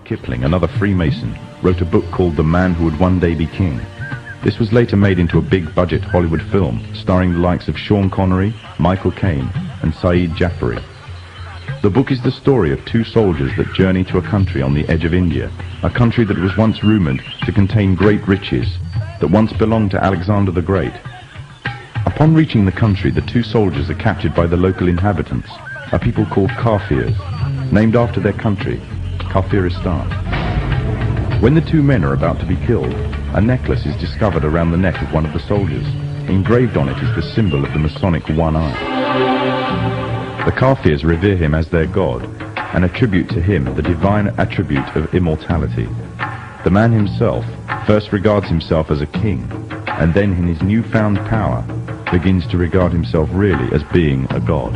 Kipling, another Freemason, wrote a book called The Man Who Would One Day Be King. This was later made into a big-budget Hollywood film starring the likes of Sean Connery, Michael Caine, and Saeed Jaffari. The book is the story of two soldiers that journey to a country on the edge of India, a country that was once rumored to contain great riches, that once belonged to Alexander the Great. Upon reaching the country, the two soldiers are captured by the local inhabitants, a people called Kafirs, named after their country, Kafiristan. When the two men are about to be killed, a necklace is discovered around the neck of one of the soldiers. Engraved on it is the symbol of the Masonic one eye. The Kafirs revere him as their god and attribute to him the divine attribute of immortality. The man himself first regards himself as a king, and then in his newfound power begins to regard himself really as being a god.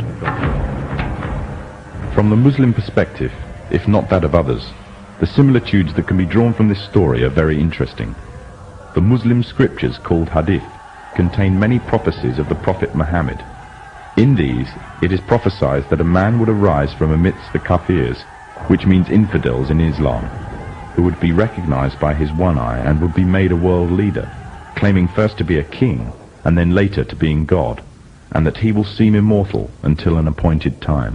From the Muslim perspective, if not that of others, the similitudes that can be drawn from this story are very interesting. The Muslim scriptures, called hadith, contain many prophecies of the Prophet Muhammad. In these, it is prophesied that a man would arise from amidst the Kafirs, which means infidels in Islam, who would be recognized by his one eye and would be made a world leader, claiming first to be a king and then later to being God, and that he will seem immortal until an appointed time.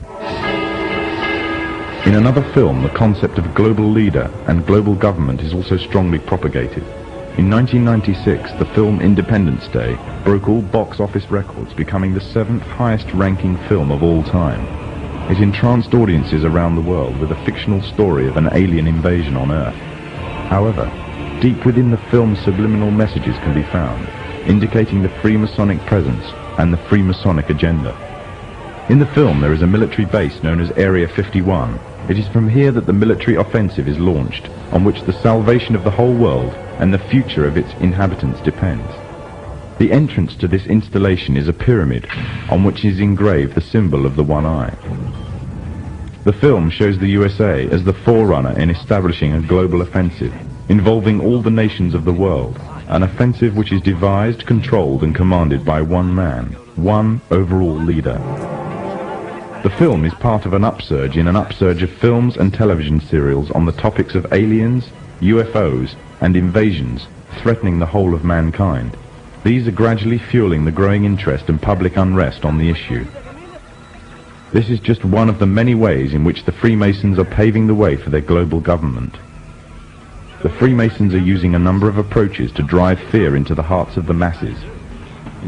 In another film, the concept of global leader and global government is also strongly propagated. In 1996, the film Independence Day broke all box office records, becoming the 7th highest ranking film of all time. It entranced audiences around the world with a fictional story of an alien invasion on Earth. However, deep within the film's subliminal messages can be found, indicating the Freemasonic presence and the Freemasonic agenda. In the film, there is a military base known as Area 51. It is from here that the military offensive is launched, on which the salvation of the whole world and the future of its inhabitants depends. The entrance to this installation is a pyramid, on which is engraved the symbol of the one eye. The film shows the USA as the forerunner in establishing a global offensive, involving all the nations of the world, an offensive which is devised, controlled and commanded by one man, one overall leader. The film is part of an upsurge in an upsurge of films and television serials on the topics of aliens, UFOs, and invasions threatening the whole of mankind. These are gradually fueling the growing interest and public unrest on the issue. This is just one of the many ways in which the Freemasons are paving the way for their global government. The Freemasons are using a number of approaches to drive fear into the hearts of the masses.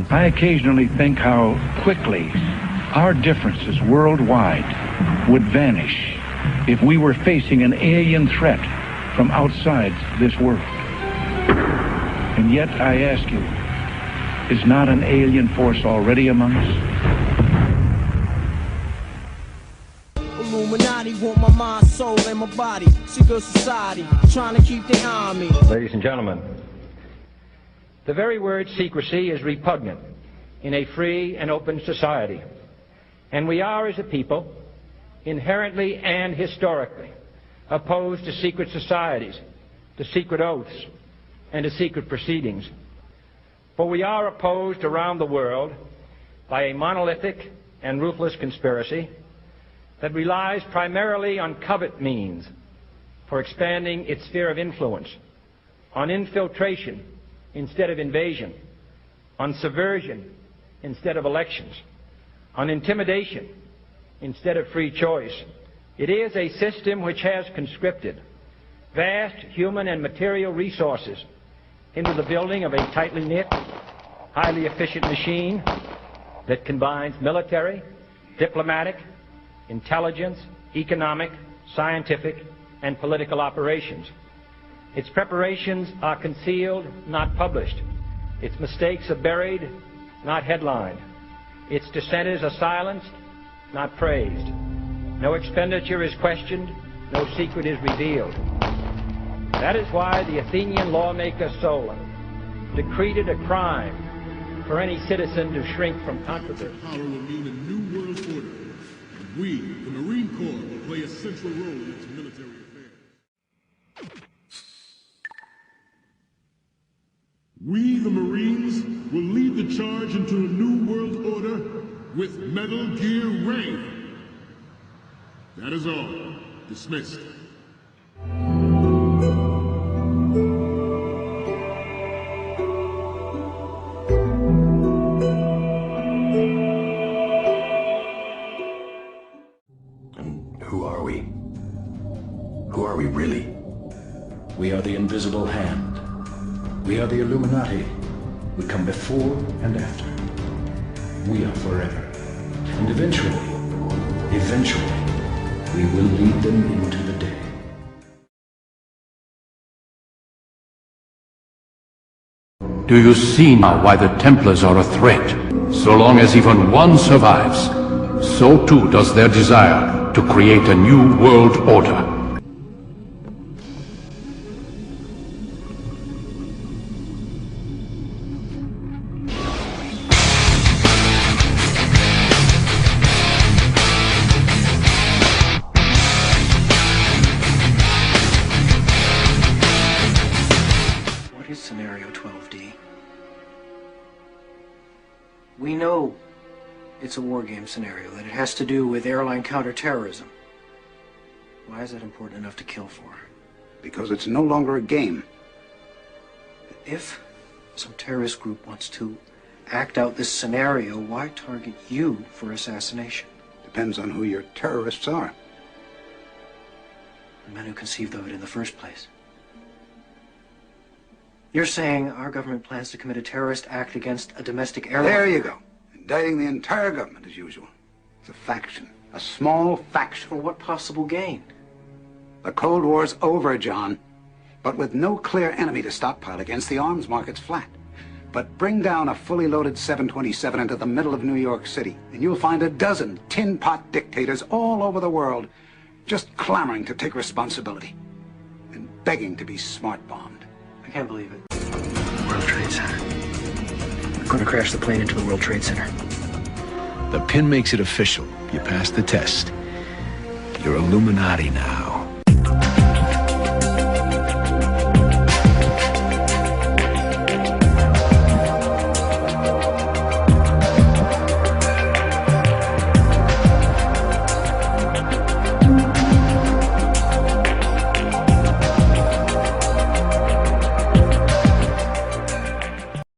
I occasionally think how quickly our differences worldwide would vanish if we were facing an alien threat from outside this world. And yet I ask you, is not an alien force already among us? Illuminati want my mind, soul, and my body. Secret society, trying to keep their eye on me. Ladies and gentlemen, the very word secrecy is repugnant in a free and open society. And we are, as a people, inherently and historically opposed to secret societies, to secret oaths, and to secret proceedings. For we are opposed around the world by a monolithic and ruthless conspiracy that relies primarily on covert means for expanding its sphere of influence, on infiltration instead of invasion, on subversion instead of elections, on intimidation instead of free choice. It is a system which has conscripted vast human and material resources into the building of a tightly knit, highly efficient machine that combines military, diplomatic, intelligence, economic, scientific, and political operations. Its preparations are concealed, not published. Its mistakes are buried, not headlined. Its dissenters are silenced, not praised. No expenditure is questioned, no secret is revealed. That is why the Athenian lawmaker Solon decreed it a crime for any citizen to shrink from controversy. Power will mean a new world order, and we, the Marine Corps, will play a central role in its military affairs. We, the Marines, will lead the charge into a new world order with Metal Gear rank. That is all. Dismissed. invisible hand. We are the Illuminati. We come before and after. We are forever. And eventually, we will lead them into the day. Do you see now why the Templars are a threat? So long as even one survives, so too does their desire to create a new world order. What is Scenario 12D? We know it's a war game scenario, that it has to do with airline counterterrorism. Why is that important enough to kill for? Because it's no longer a game. If some terrorist group wants to act out this scenario, why target you for assassination? Depends on who your terrorists are. The men who conceived of it in the first place. You're saying our government plans to commit a terrorist act against a domestic airline? There you go. Indicting the entire government as usual. It's a faction. A small faction. For what possible gain? The Cold War's over, John. But with no clear enemy to stockpile against, the arms market's flat. But bring down a fully loaded 727 into the middle of New York City, and you'll find a dozen tin-pot dictators all over the world just clamoring to take responsibility and begging to be smart-bombed. I can't believe it. World Trade Center. We're going to crash the plane into the World Trade Center. The pin makes it official. You passed the test. You're Illuminati now.